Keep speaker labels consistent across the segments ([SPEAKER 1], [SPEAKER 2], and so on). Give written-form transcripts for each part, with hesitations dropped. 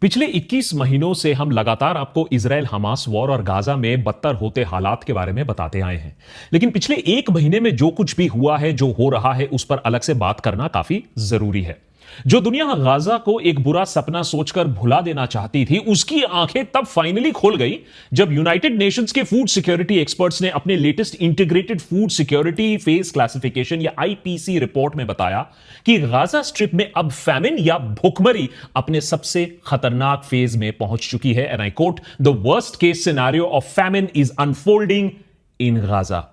[SPEAKER 1] पिछले 21 महीनों से हम लगातार आपको इजराइल हमास वॉर और गाजा में बदतर होते हालात के बारे में बताते आए हैं। लेकिन पिछले एक महीने में जो कुछ भी हुआ है, जो हो रहा है, उस पर अलग से बात करना काफी जरूरी है। जो दुनिया गाजा को एक बुरा सपना सोचकर भुला देना चाहती थी, उसकी आंखें तब फाइनली खुल गई जब यूनाइटेड नेशंस के फूड सिक्योरिटी एक्सपर्ट्स ने अपने latest integrated food security phase classification या आईपीसी रिपोर्ट में बताया कि गाजा स्ट्रिप में अब फैमिन या भूखमरी अपने सबसे खतरनाक फेज में पहुंच चुकी है। And I coat, the worst case scenario of famine is unfolding in Gaza.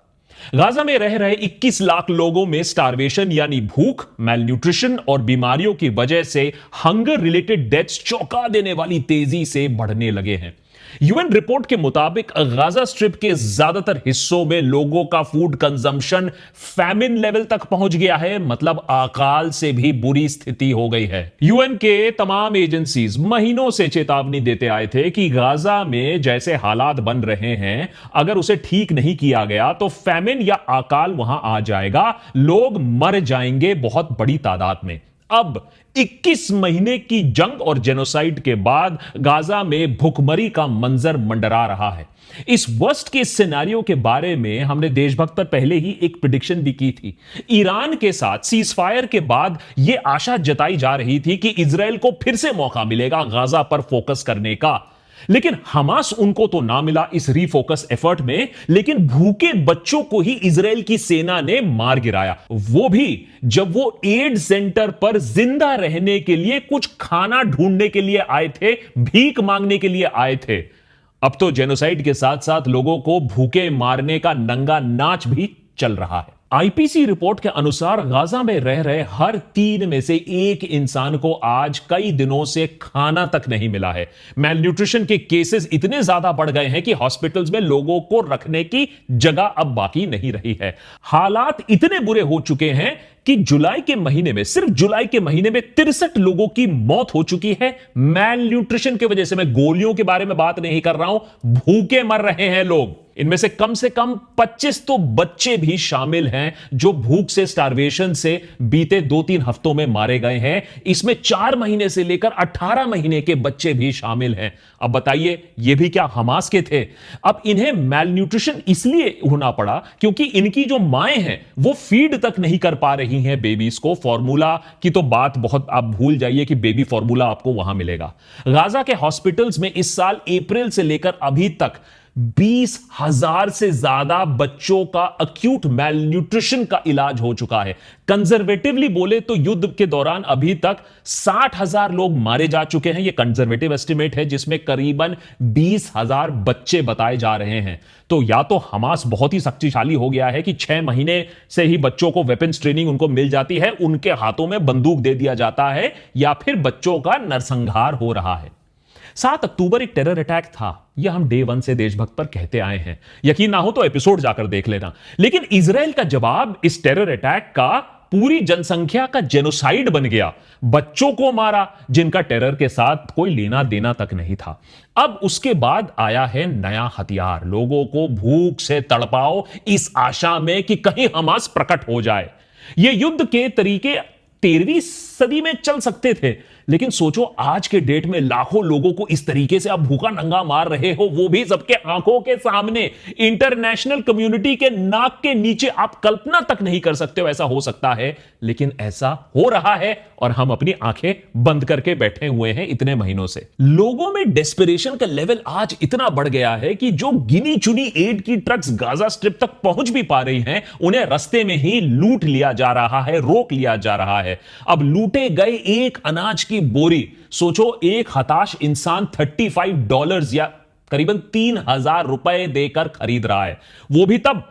[SPEAKER 1] Gaza में रह रहे 21 लाख लोगों में स्टारवेशन यानी भूख, मैलन्यूट्रिशन और बीमारियों की वजह से हंगर रिलेटेड डेथ्स चौंका देने वाली तेजी से बढ़ने लगे हैं। यूएन रिपोर्ट के मुताबिक गाजा स्ट्रिप के ज्यादातर हिस्सों में लोगों का फूड कंजम्पशन फैमिन लेवल तक पहुंच गया है, मतलब अकाल से भी बुरी स्थिति हो गई है। यूएन के तमाम एजेंसीज महीनों से चेतावनी देते आए थे कि गाजा में जैसे हालात बन रहे हैं, अगर उसे ठीक नहीं किया गया तो फैमिन या अकाल वहां आ जाएगा, लोग मर जाएंगे बहुत बड़ी तादाद में। अब 21 महीने की जंग और जेनोसाइड के बाद गाजा में भुखमरी का मंजर मंडरा रहा है। इस वर्स्ट के सिनेरियो के बारे में हमने देशभक्त पर पहले ही एक प्रेडिक्शन भी की थी। ईरान के साथ सीजफायर के बाद यह आशा जताई जा रही थी कि इजराइल को फिर से मौका मिलेगा गाजा पर फोकस करने का, लेकिन हमास उनको तो ना मिला इस रीफोकस एफर्ट में, लेकिन भूखे बच्चों को ही इजराइल की सेना ने मार गिराया, वो भी जब वो एड सेंटर पर जिंदा रहने के लिए कुछ खाना ढूंढने के लिए आए थे, भीख मांगने के लिए आए थे। अब तो जेनोसाइड के साथ साथ लोगों को भूखे मारने का नंगा नाच भी चल रहा है। आईपीसी रिपोर्ट के अनुसार गाजा में रह रहे हर 3 में से 1 इंसान को आज कई दिनों से खाना तक नहीं मिला है। मैलन्यूट्रिशन के केसेस इतने ज्यादा बढ़ गए हैं कि हॉस्पिटल्स में लोगों को रखने की जगह अब बाकी नहीं रही है। हालात इतने बुरे हो चुके हैं कि जुलाई के महीने में, सिर्फ जुलाई के महीने में 63 लोगों की मौत हो चुकी है मैलन्यूट्रिशन की वजह से। मैं गोलियों के बारे में बात नहीं कर रहा हूं, भूखे मर रहे हैं लोग। इनमें से कम 25 तो बच्चे भी शामिल हैं जो भूख से, स्टारवेशन से बीते 2-3 हफ्तों में मारे गए हैं। इसमें 4 महीने से लेकर 18 महीने के बच्चे भी शामिल हैं। अब बताइए, ये भी क्या हमास के थे? अब इन्हें मैलन्यूट्रिशन इसलिए होना पड़ा क्योंकि इनकी जो माएं हैं वो फीड तक नहीं कर पा रही हैं बेबीज को। फॉर्मूला की तो बात बहुत आप भूल जाइए कि बेबी फॉर्मूला आपको वहां मिलेगा। गाजा के हॉस्पिटल्स में इस साल अप्रैल से लेकर अभी तक 20,000 से ज्यादा बच्चों का अक्यूट मैलन्यूट्रिशन का इलाज हो चुका है। कंजर्वेटिवली बोले तो युद्ध के दौरान अभी तक 60,000 लोग मारे जा चुके हैं। यह कंजर्वेटिव एस्टिमेट है जिसमें करीबन 20,000 बच्चे बताए जा रहे हैं। तो या तो हमास बहुत ही शक्तिशाली हो गया है कि 6 महीने से ही बच्चों को वेपन्स ट्रेनिंग उनको मिल जाती है, उनके हाथों में बंदूक दे दिया जाता है, या फिर बच्चों का नरसंहार हो रहा है। 7 अक्टूबर एक टेरर अटैक था, यह हम डे 1 से देशभक्त पर कहते आए हैं। यकीन ना हो तो एपिसोड जाकर देख लेना। लेकिन इजराइल का जवाब इस टेरर अटैक का पूरी जनसंख्या का जेनोसाइड बन गया। बच्चों को मारा जिनका टेरर के साथ कोई लेना देना तक नहीं था। अब उसके बाद आया है नया हथियार, लोगों को भूख से तड़पाओ इस आशा में कि कहीं हमास प्रकट हो जाए। यह युद्ध के तरीके 13वीं सदी में चल सकते थे, लेकिन सोचो आज के डेट में लाखों लोगों को इस तरीके से आप भूखा नंगा मार रहे हो, वो भी सबके आंखों के सामने, इंटरनेशनल कम्युनिटी के नाक के नीचे। आप कल्पना तक नहीं कर सकते हो ऐसा हो सकता है, लेकिन ऐसा हो रहा है और हम अपनी आंखें बंद करके बैठे हुए हैं इतने महीनों से। लोगों में डेस्परेशन का लेवल आज इतना बढ़ गया है कि जो गिनी चुनी एड की ट्रक्स गाजा स्ट्रिप तक पहुंच भी पा रही हैं, उन्हें रास्ते में ही लूट लिया जा रहा है, रोक लिया जा रहा है। अब लूटे गए एक अनाज की बोरी, सोचो एक हताश इंसान $35 या करीबन 3,000 रुपए देकर खरीद रहा है। वो भी तब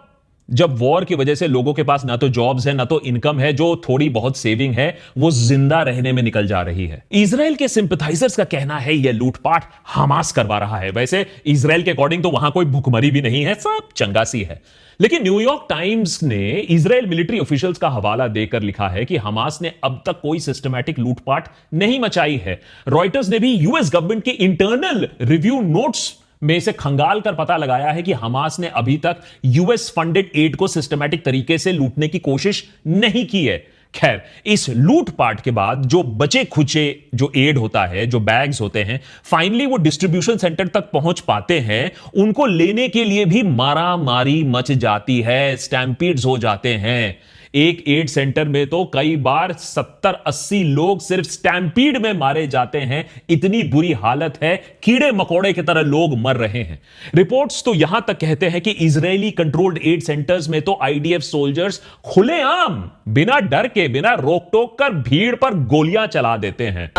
[SPEAKER 1] जब वॉर की वजह से लोगों के पास ना तो जॉब्स है ना तो इनकम है, जो थोड़ी बहुत सेविंग है वो जिंदा रहने में निकल जा रही है। इजराइल के सिंपथाइजर्स का कहना है यह लूटपाट हमास करवा रहा है। वैसे इजराइल के अकॉर्डिंग तो वहां कोई भुखमरी भी नहीं है, सब चंगासी है। लेकिन न्यूयॉर्क टाइम्स ने इजराइल मिलिट्री ऑफिशियल्स का हवाला देकर लिखा है कि हमास ने अब तक कोई सिस्टमैटिक लूटपाट नहीं मचाई है। रॉयटर्स ने भी यूएस गवर्नमेंट के इंटरनल रिव्यू नोट्स में से खंगाल कर पता लगाया है कि हमास ने अभी तक यूएस फंडेड एड को सिस्टमैटिक तरीके से लूटने की कोशिश नहीं की है। खैर, इस लूटपाट के बाद जो बचे खुचे जो एड होता है, जो बैग्स होते हैं, फाइनली वो डिस्ट्रीब्यूशन सेंटर तक पहुंच पाते हैं। उनको लेने के लिए भी मारा मारी मच जाती है, स्टैम्पीड्स हो जाते हैं। एक एड सेंटर में तो कई बार 70-80 लोग सिर्फ स्टैम्पीड में मारे जाते हैं। इतनी बुरी हालत है, कीड़े मकोड़े की तरह लोग मर रहे हैं। रिपोर्ट्स तो यहां तक कहते हैं कि इजरायली कंट्रोल्ड एड सेंटर्स में तो आईडीएफ सोल्जर्स खुलेआम बिना डर के, बिना रोक टोक कर भीड़ पर गोलियां चला देते हैं।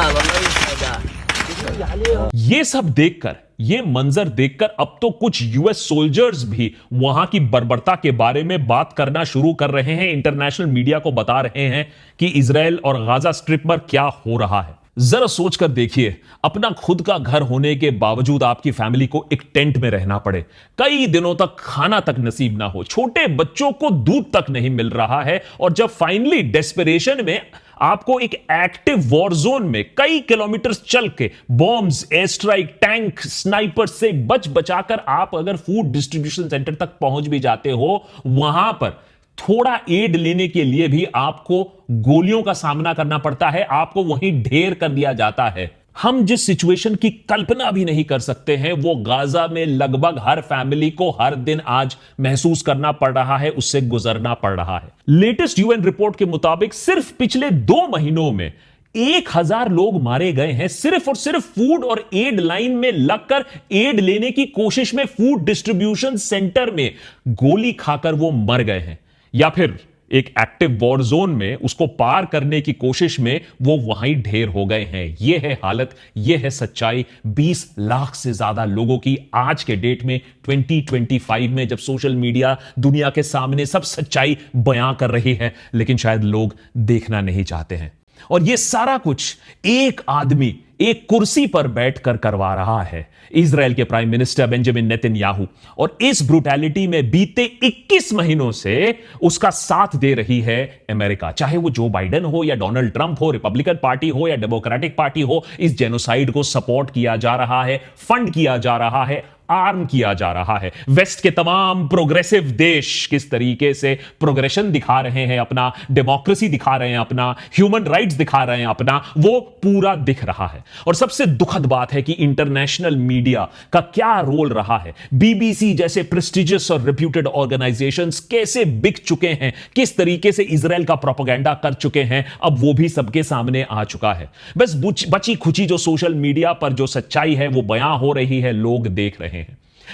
[SPEAKER 1] ये सब देखकर, ये मंजर देखकर अब तो कुछ यूएस सोल्जर्स भी वहां की बर्बरता के बारे में बात करना शुरू कर रहे हैं। इंटरनेशनल मीडिया को बता रहे हैं कि इजराइल और गाजा स्ट्रिप पर क्या हो रहा है। जरा सोचकर देखिए, अपना खुद का घर होने के बावजूद आपकी फैमिली को एक टेंट में रहना पड़े, कई दिनों तक खाना तक नसीब ना हो, छोटे बच्चों को दूध तक नहीं मिल रहा है, और जब फाइनली डेस्परेशन में आपको एक एक्टिव वॉर जोन में कई किलोमीटर चल के bombs, air strike, tank, sniper से बच बचाकर आप अगर फूड डिस्ट्रीब्यूशन सेंटर तक पहुंच भी जाते हो, वहां पर थोड़ा एड लेने के लिए भी आपको गोलियों का सामना करना पड़ता है, आपको वहीं ढेर कर दिया जाता है। हम जिस सिचुएशन की कल्पना भी नहीं कर सकते हैं, वो गाजा में लगभग हर फैमिली को हर दिन आज महसूस करना पड़ रहा है, उससे गुजरना पड़ रहा है। लेटेस्ट यूएन रिपोर्ट के मुताबिक सिर्फ पिछले 2 महीनों में 1000 लोग मारे गए हैं, सिर्फ और सिर्फ फूड और एड लाइन में लगकर एड लेने की कोशिश में, फूड डिस्ट्रीब्यूशन सेंटर में गोली खाकर वो मर गए हैं, या फिर एक एक्टिव वॉर जोन में उसको पार करने की कोशिश में वो वहीं ढेर हो गए हैं। यह है हालत, यह है सच्चाई 20 लाख से ज्यादा लोगों की आज के डेट में 2025 में, जब सोशल मीडिया दुनिया के सामने सब सच्चाई बयां कर रही है, लेकिन शायद लोग देखना नहीं चाहते हैं। और यह सारा कुछ एक आदमी एक कुर्सी पर बैठकर करवा रहा है, इजराइल के प्राइम मिनिस्टर बेंजामिन नेतन्याहू। और इस ब्रूटैलिटी में बीते 21 महीनों से उसका साथ दे रही है अमेरिका, चाहे वो जो बाइडेन हो या डोनाल्ड ट्रंप हो, रिपब्लिकन पार्टी हो या डेमोक्रेटिक पार्टी हो। इस जेनोसाइड को सपोर्ट किया जा रहा है, फंड किया जा रहा है, आर्म किया जा रहा है। वेस्ट के तमाम प्रोग्रेसिव देश किस तरीके से प्रोग्रेशन दिखा रहे हैं, अपना डेमोक्रेसी दिखा रहे हैं, अपना ह्यूमन राइट्स दिखा रहे हैं, अपना वो पूरा दिख रहा है। और सबसे दुखद बात है कि इंटरनेशनल मीडिया का क्या रोल रहा है। बीबीसी जैसे प्रेस्टिजियस और रेप्यूटेड ऑर्गेनाइजेशंस कैसे बिक चुके हैं, किस तरीके से इजराइल का प्रोपेगेंडा कर चुके हैं, अब वो भी सबके सामने आ चुका है। बस बची खुची जो सोशल मीडिया पर जो सच्चाई है वो बयां हो रही है, लोग देख रहे हैं।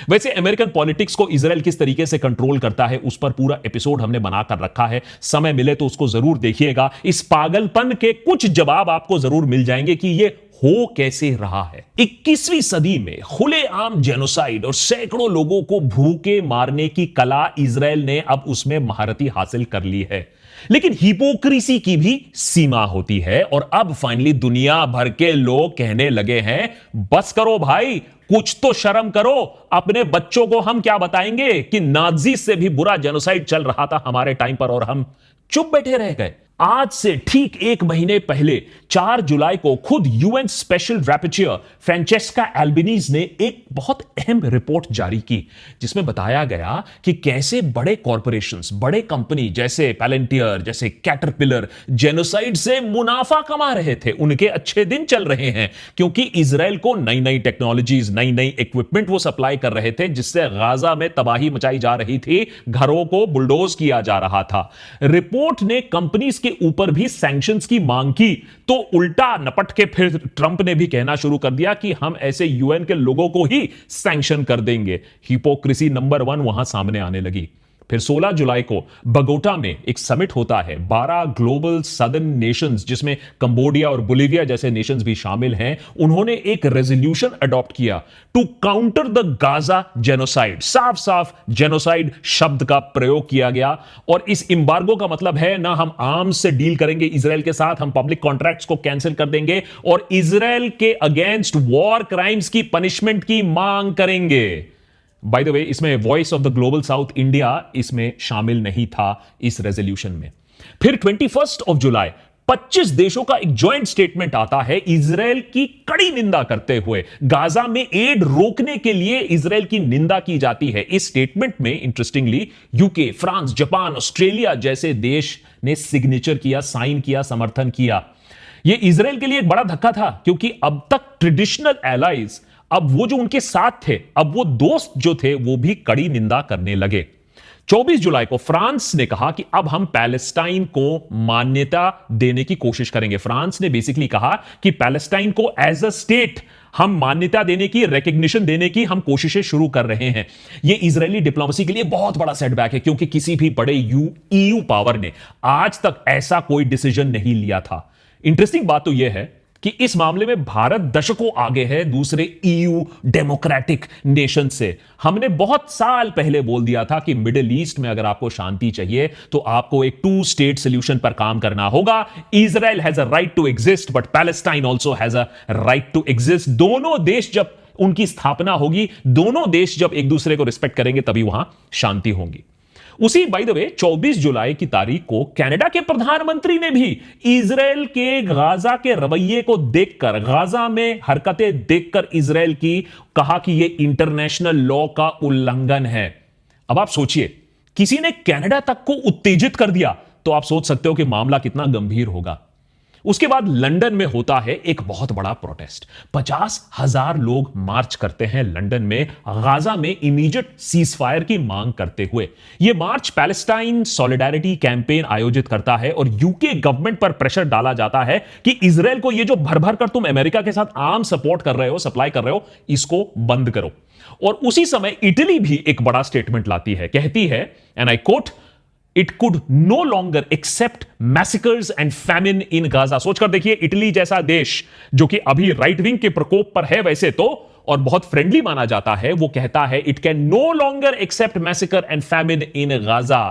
[SPEAKER 1] वैसे अमेरिकन पॉलिटिक्स को इजराइल किस तरीके से कंट्रोल करता है, उस पर पूरा एपिसोड हमने बनाकर रखा है, समय मिले तो उसको जरूर देखिएगा। इस पागलपन के कुछ जवाब आपको जरूर मिल जाएंगे कि ये हो कैसे रहा है। 21वीं सदी में खुलेआम जेनोसाइड और सैकड़ों लोगों को भूखे मारने की कला इजराइल ने अब उसमें महारती हासिल कर ली है, लेकिन हिपोक्रेसी की भी सीमा होती है। और अब फाइनली दुनिया भर के लोग कहने लगे हैं, बस करो भाई, कुछ तो शर्म करो। अपने बच्चों को हम क्या बताएंगे कि नाजी से भी बुरा जेनोसाइड चल रहा था हमारे टाइम पर, और हम चुप बैठे रह गए। आज से ठीक 1 महीने पहले 4 जुलाई को खुद यूएन स्पेशल रैपचर फ्रांचेस्का एल्बनीज ने एक बहुत अहम रिपोर्ट जारी की, जिसमें बताया गया कि कैसे बड़े कॉरपोरेशंस, बड़े कंपनी जैसे पैलेंटियर, जैसे कैटरपिलर जेनोसाइड से मुनाफा कमा रहे थे। उनके अच्छे दिन चल रहे हैं क्योंकि इजराइल को नई नई टेक्नोलॉजीज, नई नई इक्विपमेंट वो सप्लाई कर रहे थे, जिससे गाजा में तबाही मचाई जा रही थी, घरों को बुलडोज किया जा रहा था। रिपोर्ट ने कंपनीज के ऊपर भी सैंक्शंस की मांग की, तो उल्टा नपट के फिर ट्रंप ने भी कहना शुरू कर दिया कि हम ऐसे यूएन के लोगों को ही सैंक्शन कर देंगे। हिपोक्रेसी नंबर 1 वहां सामने आने लगी। फिर 16 जुलाई को बगोटा में एक समिट होता है, 12 ग्लोबल सदर्न नेशंस, जिसमें कंबोडिया और बोलिविया जैसे नेशंस भी शामिल हैं। उन्होंने एक रेजोल्यूशन अडॉप्ट किया to counter the Gaza genocide. साफ साफ जेनोसाइड शब्द का प्रयोग किया गया। और इस एम्बार्गो का मतलब है ना हम आर्म्स से डील करेंगे इजराइल के साथ, हम पब्लिक कॉन्ट्रैक्ट्स को कैंसिल कर देंगे और इजराइल के अगेंस्ट वॉर क्राइम्स की पनिशमेंट की मांग करेंगे। बाय द वे, इसमें voice of the global south India इसमें शामिल नहीं था इस रेजोल्यूशन में। फिर 21 जुलाई 25 देशों का एक जॉइंट स्टेटमेंट आता है इजराइल की कड़ी निंदा करते हुए। गाजा में एड रोकने के लिए इजराइल की निंदा की जाती है। इस स्टेटमेंट में interestingly UK, France, Japan, Australia जैसे देश ने सिग्नेचर किया, साइन किया, समर्थन किया। यह इजराइल के लिए एक बड़ा धक्का था, क्योंकि अब तक ट्रेडिशनल एलाइज, अब वो जो उनके साथ थे, अब वो दोस्त जो थे, वो भी कड़ी निंदा करने लगे। 24 जुलाई को फ्रांस ने कहा कि अब हम पैलेस्टाइन को मान्यता देने की कोशिश करेंगे। फ्रांस ने बेसिकली कहा कि पैलेस्टाइन को एज अ स्टेट हम मान्यता देने की, रिकॉग्निशन देने की हम कोशिशें शुरू कर रहे हैं। यह इजरायली डिप्लोमेसी के लिए बहुत बड़ा सेटबैक है, क्योंकि किसी भी बड़े ईयू पावर ने आज तक ऐसा कोई डिसीजन नहीं लिया था। इंटरेस्टिंग बात तो यह है कि इस मामले में भारत दशकों आगे है दूसरे ईयू डेमोक्रेटिक नेशन से। हमने बहुत साल पहले बोल दिया था कि मिडिल ईस्ट में अगर आपको शांति चाहिए तो आपको एक 2 स्टेट सॉल्यूशन पर काम करना होगा। Israel has a right to exist, but Palestine also has a right to exist. दोनों देश जब उनकी स्थापना होगी, दोनों देश जब एक दूसरे को रिस्पेक्ट करेंगे, तभी वहां शांति होगी। उसी बाय द वे 24 जुलाई की तारीख को कनाडा के प्रधानमंत्री ने भी इजराइल के गाजा के रवैये को देखकर, गाजा में हरकतें देखकर इजराइल की कहा कि यह इंटरनेशनल लॉ का उल्लंघन है। अब आप सोचिए, किसी ने कनाडा तक को उत्तेजित कर दिया, तो आप सोच सकते हो कि मामला कितना गंभीर होगा। उसके बाद लंदन में होता है एक बहुत बड़ा प्रोटेस्ट। 50,000 लोग मार्च करते हैं लंदन में, गाजा में इमीडिएट सीजफायर की मांग करते हुए। यह मार्च पैलेस्टाइन सॉलिडारिटी कैंपेन आयोजित करता है और यूके गवर्नमेंट पर प्रेशर डाला जाता है कि इजराइल को यह जो भर भर कर तुम अमेरिका के साथ आर्म सपोर्ट कर रहे हो, सप्लाई कर रहे हो, इसको बंद करो। और उसी समय इटली भी एक बड़ा स्टेटमेंट लाती है, कहती है, and I quote, it could no longer accept massacres and famine in Gaza. सोचकर देखिए, इटली जैसा देश जो कि अभी राइट विंग के प्रकोप पर है वैसे तो, और बहुत फ्रेंडली माना जाता है, वो कहता है it can no longer accept massacre and famine in Gaza.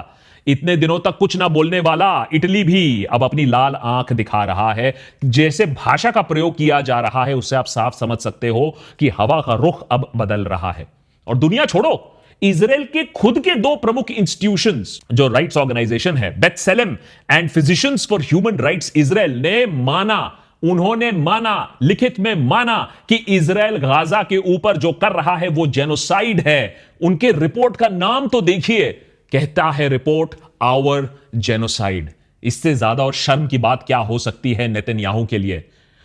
[SPEAKER 1] इतने दिनों तक कुछ ना बोलने वाला इटली भी अब अपनी लाल आंख दिखा रहा है। जैसे भाषा का प्रयोग किया जा रहा है, उससे आप साफ समझ सकते हो कि हवा का रुख अब बदल रहा है। और दुनिया छोड़ो, इजराइल के खुद के 2 प्रमुख इंस्टीट्यूशंस जो राइट्स ऑर्गेनाइजेशन है, B'Tselem and physicians for human rights Israel ने माना, उन्होंने माना, लिखित में माना कि इजराइल गाजा के ऊपर जो कर रहा है वो जेनोसाइड है। उनके रिपोर्ट का नाम तो देखिए, कहता है रिपोर्ट आवर जेनोसाइड। इससे ज्यादा और शर्म की बात क्या हो सकती है नेतन्याहू के लिए।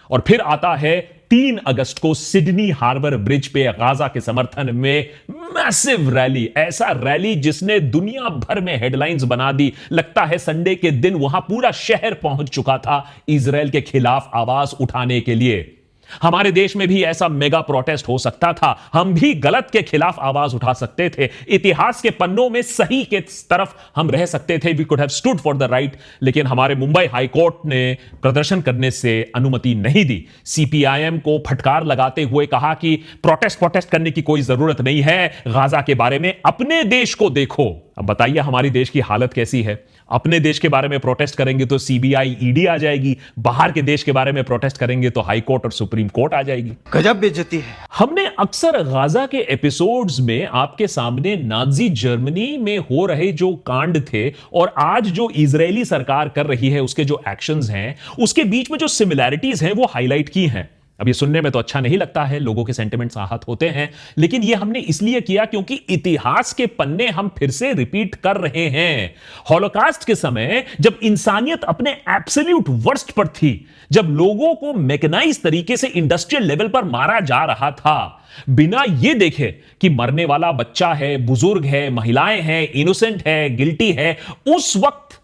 [SPEAKER 1] और फिर आता है 3 अगस्त को सिडनी हार्बर ब्रिज पे गाजा के समर्थन में मैसिव रैली। ऐसा रैली जिसने दुनिया भर में हेडलाइंस बना दी। लगता है संडे के दिन वहां पूरा शहर पहुंच चुका था इजराइल के खिलाफ आवाज उठाने के लिए। हमारे देश में भी ऐसा मेगा प्रोटेस्ट हो सकता था, हम भी गलत के खिलाफ आवाज उठा सकते थे, इतिहास के पन्नों में सही के तरफ हम रह सकते थे, we could have stood for the right. लेकिन हमारे मुंबई हाई कोर्ट ने प्रदर्शन करने से अनुमति नहीं दी। सीपीआईएम को फटकार लगाते हुए कहा कि प्रोटेस्ट करने की कोई जरूरत नहीं है, गाजा के बारे में अपने देश को देखो। अब बताइए हमारी देश की हालत कैसी है। अपने देश के बारे में प्रोटेस्ट करेंगे तो सीबीआई ईडी आ जाएगी, बाहर के देश के बारे में प्रोटेस्ट करेंगे तो हाई कोर्ट और सुप्रीम कोर्ट आ जाएगी।
[SPEAKER 2] गजब बेइज्जती है।
[SPEAKER 1] हमने अक्सर गाजा के एपिसोड्स में आपके सामने नाजी जर्मनी में हो रहे जो कांड थे और आज जो इजरायली सरकार कर रही है उसके जो एक्शंस हैं, उसके बीच में जो सिमिलैरिटीज हैं वो हाईलाइट की हैं। अब ये सुनने में तो अच्छा नहीं लगता है, लोगों के सेंटिमेंट्स आहत होते हैं, लेकिन ये हमने इसलिए किया क्योंकि इतिहास के पन्ने हम फिर से रिपीट कर रहे हैं। हॉलोकास्ट के समय जब इंसानियत अपने एब्सोल्यूट वर्स्ट पर थी, जब लोगों को मैकेनाइज तरीके से इंडस्ट्रियल लेवल पर मारा जा रहा था, बिना ये देखे कि मरने वाला बच्चा है, बुजुर्ग है, महिलाएं हैं, इनोसेंट है, गिल्टी है, उस वक्त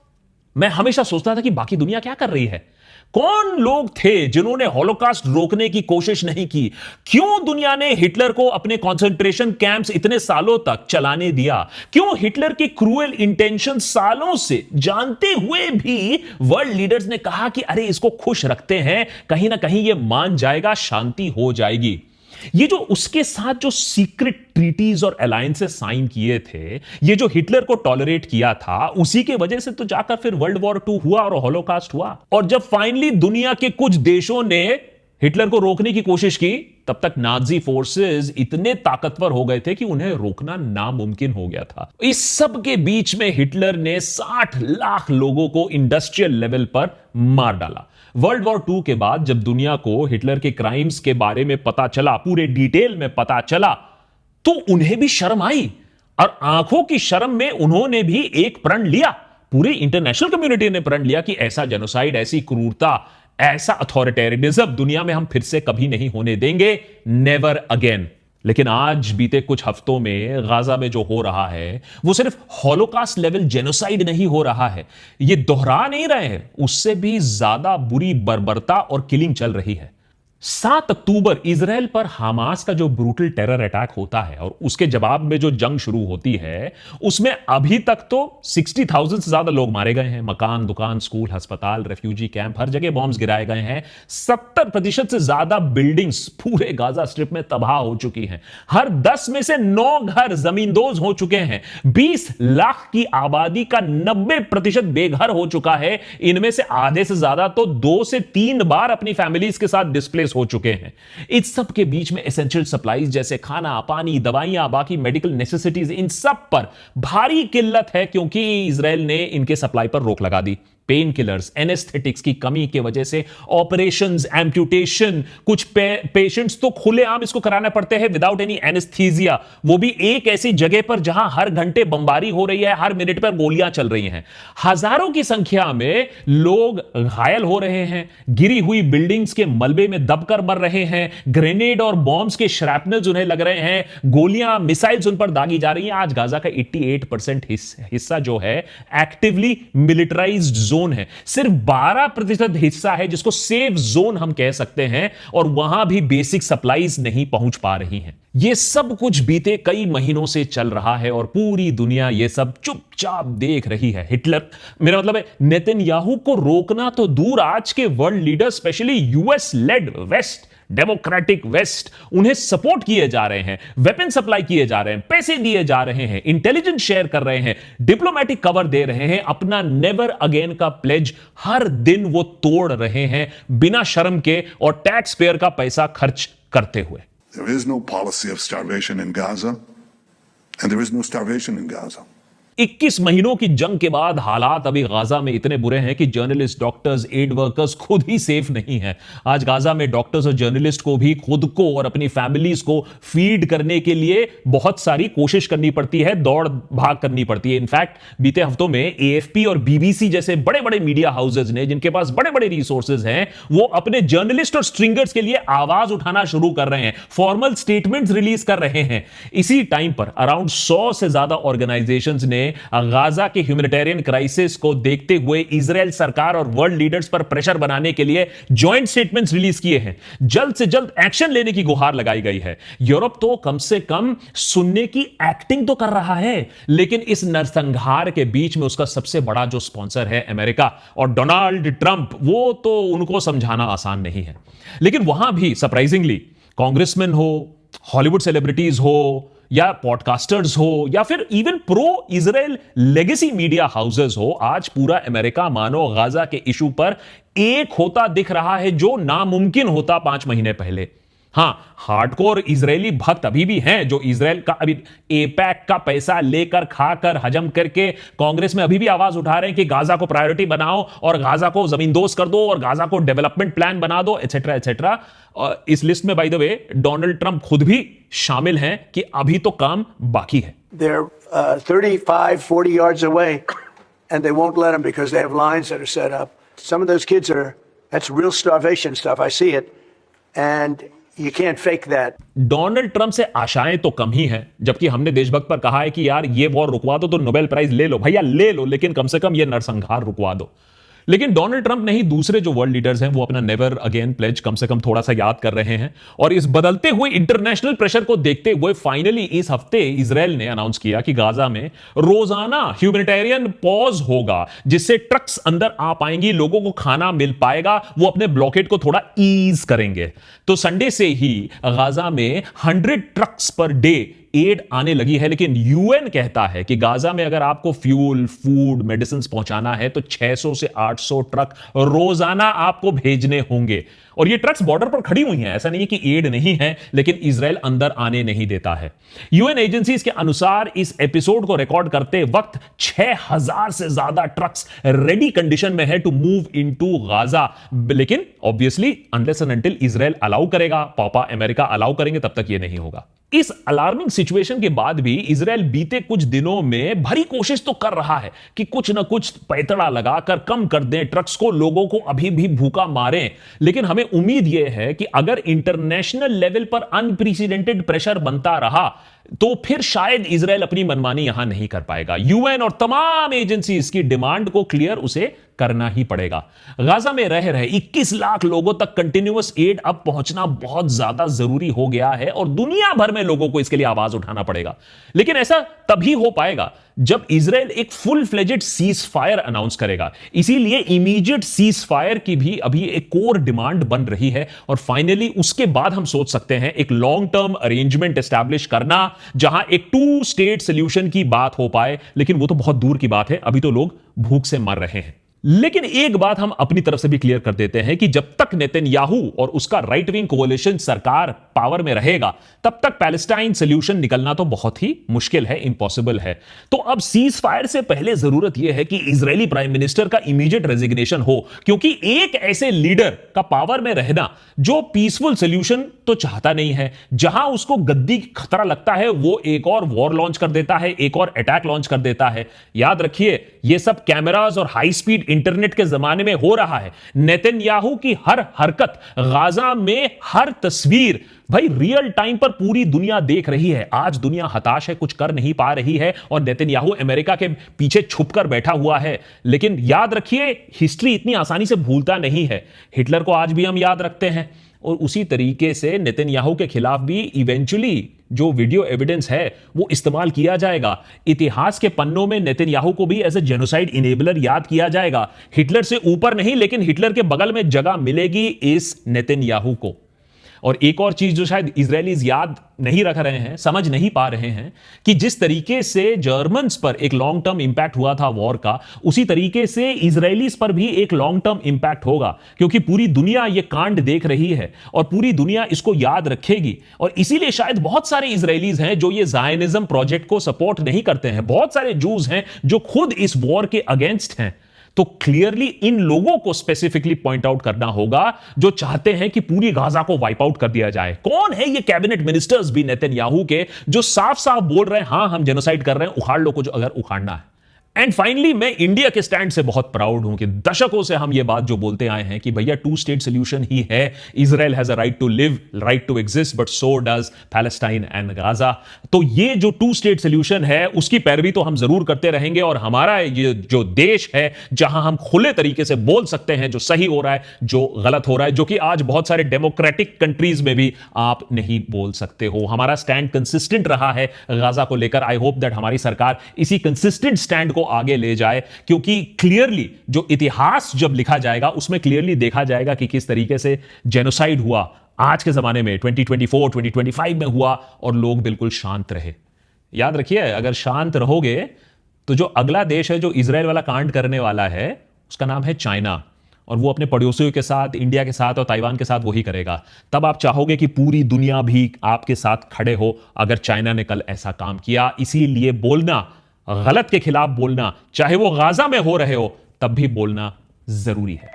[SPEAKER 1] मैं हमेशा सोचता था कि बाकी दुनिया क्या कर रही है। कौन लोग थे जिन्होंने हॉलोकास्ट रोकने की कोशिश नहीं की? क्यों दुनिया ने हिटलर को अपने कंसंट्रेशन कैंप्स इतने सालों तक चलाने दिया? क्यों हिटलर की क्रूएल इंटेंशन सालों से जानते हुए भी वर्ल्ड लीडर्स ने कहा कि अरे इसको खुश रखते हैं, कहीं ना कहीं ये मान जाएगा, शांति हो जाएगी। ये जो उसके साथ जो सीक्रेट ट्रीटीज और अलायंसेस साइन किए थे, ये जो हिटलर को टॉलरेट किया था, उसी के वजह से तो जाकर फिर वर्ल्ड वॉर 2 हुआ और हॉलोकास्ट हुआ। और जब फाइनली दुनिया के कुछ देशों ने हिटलर को रोकने की कोशिश की, तब तक नाजी फोर्सेस इतने ताकतवर हो गए थे कि उन्हें रोकना नामुमकिन हो गया था। इस सब के बीच में हिटलर ने 60 लाख लोगों को इंडस्ट्रियल लेवल पर मार डाला। वर्ल्ड वॉर 2 के बाद जब दुनिया को हिटलर के क्राइम्स के बारे में पता चला, पूरे डिटेल में पता चला, तो उन्हें भी शर्म आई और आंखों की शर्म में उन्होंने भी एक प्रण लिया। पूरी इंटरनेशनल कम्युनिटी ने प्रण लिया कि ऐसा जेनोसाइड, ऐसी क्रूरता, ऐसा अथॉरिटेरियनिज्म दुनिया में हम फिर से कभी नहीं होने देंगे, नेवर अगेन। लेकिन आज बीते कुछ हफ्तों में गाजा में जो हो रहा है वो सिर्फ हॉलोकास्ट लेवल जेनोसाइड नहीं हो रहा है, ये दोहरा नहीं रहे हैं, उससे भी ज्यादा बुरी बर्बरता और किलिंग चल रही है। 7 अक्टूबर इजराइल पर हमास का जो ब्रूटल टेरर अटैक होता है और उसके जवाब में जो जंग शुरू होती है, उसमें अभी तक तो 60,000 से ज्यादा लोग मारे गए हैं। मकान, दुकान, स्कूल, अस्पताल, रेफ्यूजी कैंप, हर जगह बॉम्ब्स गिराए गए हैं। 70% से ज्यादा बिल्डिंग्स पूरे गाजा स्ट्रिप में तबाह हो चुकी हैं। हर 10 में से 9 घर जमींदोज हो चुके हैं। 20 लाख की आबादी का 90% बेघर हो चुका है। इनमें से आधे से ज्यादा तो 2 से 3 बार अपनी फैमिलीज के साथ डिस्प्लेस हो चुके हैं। इस सब के बीच में एसेंशियल सप्लाईज जैसे खाना, पानी, दवाइयां, बाकी मेडिकल नेसेसिटीज, इन सब पर भारी किल्लत है क्योंकि इजराइल ने इनके सप्लाई पर रोक लगा दी। पेन किलर्स, एनेस्थेटिक्स की कमी की वजह से ऑपरेशंस, एम्प्यूटेशन, कुछ पेशेंट्स तो खुलेआम इसको कराना पड़ते हैं विदाउट एनी एनेस्थीसिया, वो भी एक ऐसी जगह पर जहां हर घंटे बमबारी हो रही है, हर मिनट पर गोलियां चल रही हैं। हजारों की संख्या में लोग घायल हो रहे हैं, गिरी हुई बिल्डिंग्स के मलबे में दबकर मर रहे हैं, ग्रेनेड और बॉम्ब्स के श्रैपनल्स उन्हें लग रहे हैं, गोलियां, मिसाइल्स उन पर दागी जा रही हैं। आज गाजा का 88% हिस्सा जो है एक्टिवली मिलिटराइज्ड जोन है। सिर्फ 12% हिस्सा है जिसको सेफ जोन हम कह सकते हैं, और वहां भी बेसिक सप्लाईज नहीं पहुंच पा रही हैं। यह सब कुछ बीते कई महीनों से चल रहा है और पूरी दुनिया यह सब चुपचाप देख रही है। हिटलर, मेरा मतलब है नेतन्याहू को रोकना तो दूर, आज के world leader specially US led west, democratic west, उन्हें सपोर्ट किए जा रहे हैं, वेपन सप्लाई किए जा रहे हैं, पैसे दिए जा रहे हैं, इंटेलिजेंस शेयर कर रहे हैं, डिप्लोमेटिक कवर दे रहे हैं, अपना नेवर अगेन का प्लेज हर दिन वो तोड़ रहे हैं बिना शर्म के और टैक्स पेयर का पैसा खर्च करते हुए।
[SPEAKER 2] There is no policy of starvation in Gaza, and there is no starvation in Gaza.
[SPEAKER 1] 21 महीनों की जंग के बाद हालात अभी गाजा में इतने बुरे हैं कि जर्नलिस्ट, डॉक्टर्स, एड वर्कर्स खुद ही सेफ नहीं है। आज गाजा में डॉक्टर्स और जर्नलिस्ट को भी खुद को और अपनी फैमिलीज को फीड करने के लिए बहुत सारी कोशिश करनी पड़ती है, दौड़ भाग करनी पड़ती है। इनफैक्ट बीते हफ्तों में एएफपी और बीबीसी जैसे बड़े बड़े मीडिया हाउसेज ने, जिनके पास बड़े बड़े रिसोर्सेज हैं, वो अपने जर्नलिस्ट और स्ट्रिंगर्स के लिए आवाज उठाना शुरू कर रहे हैं, फॉर्मल स्टेटमेंट्स रिलीज कर रहे हैं। इसी टाइम पर अराउंड 100 से ज्यादा ऑर्गेनाइजेशंस ने गाजा के ह्यूमैनिटेरियन क्राइसिस को देखते हुए इजराइल सरकार और वर्ल्ड लीडर्स पर प्रेशर बनाने के लिए जॉइंट स्टेटमेंट्स रिलीज किए हैं। जल्द से जल्द एक्शन लेने की गुहार लगाई गई है। यूरोप तो कम से कम सुनने की एक्टिंग तो कर रहा है, लेकिन इस नरसंहार के बीच में उसका सबसे बड़ा जो स्पॉन्सर है अमेरिका और डोनाल्ड ट्रंप, वो तो उनको समझाना आसान नहीं है। लेकिन वहां भी सरप्राइजिंगली कांग्रेसमैन हो, हॉलीवुड सेलिब्रिटीज हो, या पॉडकास्टर्स हो, या फिर even pro Israel legacy media houses हो, आज पूरा अमेरिका मानो गाजा के इशू पर एक होता दिख रहा है जो नामुमकिन होता 5 महीने पहले। हां, हार्डकोर इजरायली भक्त अभी भी हैं जो इजराइल का अभी एपैक का पैसा लेकर, खाकर, हजम करके कांग्रेस में अभी भी आवाज उठा रहे हैं कि गाजा को प्रायोरिटी बनाओ और गाजा को जमींदोज कर दो और गाजा को डेवलपमेंट प्लान बना दो, एटसेट्रा एटसेट्रा। इस लिस्ट में by the way Donald Trump खुद भी शामिल हैं कि अभी तो काम बाकी है।
[SPEAKER 3] They're 35, 40 yards away, and they won't let them because they have lines that are set up. Some of those kids that's real starvation stuff. I see it, and you can't fake that.
[SPEAKER 1] Donald Trump से आशाएं तो कम ही हैं, जबकि हमने देशभक्त पर कहा है कि यार ये वॉर रुकवा दो तो नोबेल प्राइज ले लो भैया, ले लो, लेकिन कम से कम ये नरसंहार रुकवा दो। लेकिन डोनाल्ड ट्रंप नहीं, दूसरे जो वर्ल्ड लीडर्स हैं वो अपना नेवर अगेन प्लेज कम से कम थोड़ा सा याद कर रहे हैं। और इस बदलते हुए इंटरनेशनल प्रेशर को देखते हुए फाइनली इस हफ्ते इजराइल ने अनाउंस किया कि गाजा में रोजाना ह्यूमैनिटेरियन पॉज होगा, जिससे ट्रक्स अंदर आ पाएंगी, लोगों को खाना मिल पाएगा, वो अपने ब्लॉकेड को थोड़ा ईज करेंगे। तो संडे से ही गाजा में 100 ट्रक्स पर डे एड आने लगी है। लेकिन यूएन कहता है कि गाजा में अगर आपको फ्यूल, फूड, मेडिसिन पहुंचाना है तो 600 से 800 ट्रक रोजाना आपको भेजने होंगे। और ये ट्रक्स बॉर्डर पर खड़ी हुई हैं, ऐसा नहीं है कि एड नहीं है, लेकिन इजराइल अंदर आने नहीं देता है। यूएन एजेंसीज के अनुसार इस एपिसोड को रिकॉर्ड करते वक्त 6000 से ज्यादा ट्रक्स रेडी कंडीशन में है टू मूव इनटू गाजा। लेकिन obviously unless and until Israel allow करेगा, पापा अमेरिका अलाउ करेंगे, तब तक ये नहीं होगा। इस अलार्मिंग सिचुएशन के बाद भी इजराइल बीते कुछ दिनों में भरी कोशिश तो कर रहा है कि कुछ ना कुछ पैतड़ा लगाकर कम कर दें ट्रक्स को, लोगों को अभी भी भूखा मारें। लेकिन हमें उम्मीद यह है कि अगर इंटरनेशनल लेवल पर अनप्रेसिडेंटेड प्रेशर बनता रहा तो फिर शायद इजराइल अपनी मनमानी यहां नहीं कर पाएगा। यूएन और तमाम एजेंसीज की डिमांड को क्लियर उसे करना ही पड़ेगा। गाजा में रह रहे 21 लाख लोगों तक कंटिन्यूअस एड अब पहुंचना बहुत ज्यादा जरूरी हो गया है और दुनिया भर में लोगों को इसके लिए आवाज उठाना पड़ेगा। लेकिन ऐसा तभी हो पाएगा जब इजराइल एक full fledged cease fire announce करेगा। इसीलिए इमीडिएट सीज फायर की भी अभी एक कोर डिमांड बन रही है और फाइनली उसके बाद हम सोच सकते हैं एक लॉन्ग टर्म अरेंजमेंट एस्टैब्लिश करना जहां एक 2 स्टेट सोल्यूशन की बात हो पाए। लेकिन वो तो बहुत दूर की बात है, अभी तो लोग भूख से मर रहे हैं। लेकिन एक बात हम अपनी तरफ से भी क्लियर कर देते हैं कि जब तक नेतन्याहू और उसका राइट विंग कोalition सरकार पावर में रहेगा तब तक पैलेस्टाइन सोल्यूशन निकलना तो बहुत ही मुश्किल है, इम्पॉसिबल है। तो अब सीज फायर से पहले जरूरत यह है कि इजरायली प्राइम मिनिस्टर का इमीडिएट रेजिग्नेशन हो, क्योंकि एक ऐसे लीडर का पावर में रहना जो पीसफुल सोल्यूशन तो चाहता नहीं है, जहां उसको गद्दी खतरा लगता है वो एक और वॉर लॉन्च कर देता है, एक और अटैक लॉन्च कर देता है। याद रखिए ये सब कैमरास और हाई स्पीड इंटरनेट के जमाने में हो रहा है। नेतन्याहू की हर हरकत, गाजा में हर तस्वीर भाई रियल टाइम पर पूरी दुनिया देख रही है। आज दुनिया हताश है, कुछ कर नहीं पा रही है और नेतन्याहू अमेरिका के पीछे छुपकर बैठा हुआ है। लेकिन याद रखिए हिस्ट्री इतनी आसानी से भूलता नहीं है। हिटलर को आज भी हम याद रखते हैं और उसी तरीके से नेतन्याहू के खिलाफ भी इवेंचुअली जो वीडियो एविडेंस है वो इस्तेमाल किया जाएगा। इतिहास के पन्नों में नेतन्याहू को भी एज ए जेनोसाइड इनेबलर याद किया जाएगा। हिटलर से ऊपर नहीं, लेकिन हिटलर के बगल में जगह मिलेगी इस नेतन्याहू को। और एक और चीज जो शायद इजरायलीज याद नहीं रख रहे हैं, समझ नहीं पा रहे हैं कि जिस तरीके से जर्मन्स पर एक लॉन्ग टर्म इंपैक्ट हुआ था वॉर का, उसी तरीके से इजरायलीज पर भी एक लॉन्ग टर्म इंपैक्ट होगा, क्योंकि पूरी दुनिया ये कांड देख रही है और पूरी दुनिया इसको याद रखेगी। और इसीलिए शायद बहुत सारे इजरायलीज हैं जो ये ज़ायनिज्म प्रोजेक्ट को सपोर्ट नहीं करते हैं। बहुत सारे जूस हैं जो खुद इस वॉर के अगेंस्ट हैं। तो क्लियरली इन लोगों को स्पेसिफिकली पॉइंट आउट करना होगा जो चाहते हैं कि पूरी गाजा को वाइप आउट कर दिया जाए। कौन है ये कैबिनेट मिनिस्टर्स भी नेतन्याहू के जो साफ साफ बोल रहे हैं हां हम जेनोसाइड कर रहे हैं, उखाड़ लो कुछ अगर उखाड़ना है। एंड फाइनली मैं इंडिया के स्टैंड से बहुत प्राउड हूं कि दशकों से हम ये बात जो बोलते आए हैं कि भैया 2 स्टेट सोल्यूशन ही है। Israel has a right to live, right to exist, but so does Palestine and Gaza. तो ये जो 2 स्टेट सोल्यूशन है उसकी पैरवी तो हम जरूर करते रहेंगे और हमारा ये जो देश है जहां हम खुले तरीके से बोल सकते हैं जो सही हो रहा है, जो गलत हो रहा है, जो कि आज बहुत सारे डेमोक्रेटिक कंट्रीज में भी आप नहीं बोल सकते हो। हमारा स्टैंड कंसिस्टेंट रहा है गाजा को लेकर। आई होप दैट हमारी सरकार इसी कंसिस्टेंट स्टैंड को आगे ले जाए, क्योंकि क्लियरली जो इतिहास जब लिखा जाएगा उसमें क्लियरली देखा जाएगा कि किस तरीके से जेनोसाइड हुआ आज के जमाने में 2024 2025 में हुआ और लोग बिल्कुल शांत रहे। याद रखिए अगर शांत रहोगे तो जो अगला देश है जो इजराइल वाला कांड करने वाला है उसका नाम है चाइना, और वो अपने पड़ोसियों के साथ, इंडिया के साथ और ताइवान के साथ वही करेगा। तब आप चाहोगे कि पूरी दुनिया भी आपके साथ खड़े हो अगर चाइना ने कल ऐसा काम किया। इसीलिए बोलना, गलत के खिलाफ बोलना, चाहे वो गाजा में हो रहे हो, तब भी बोलना जरूरी है।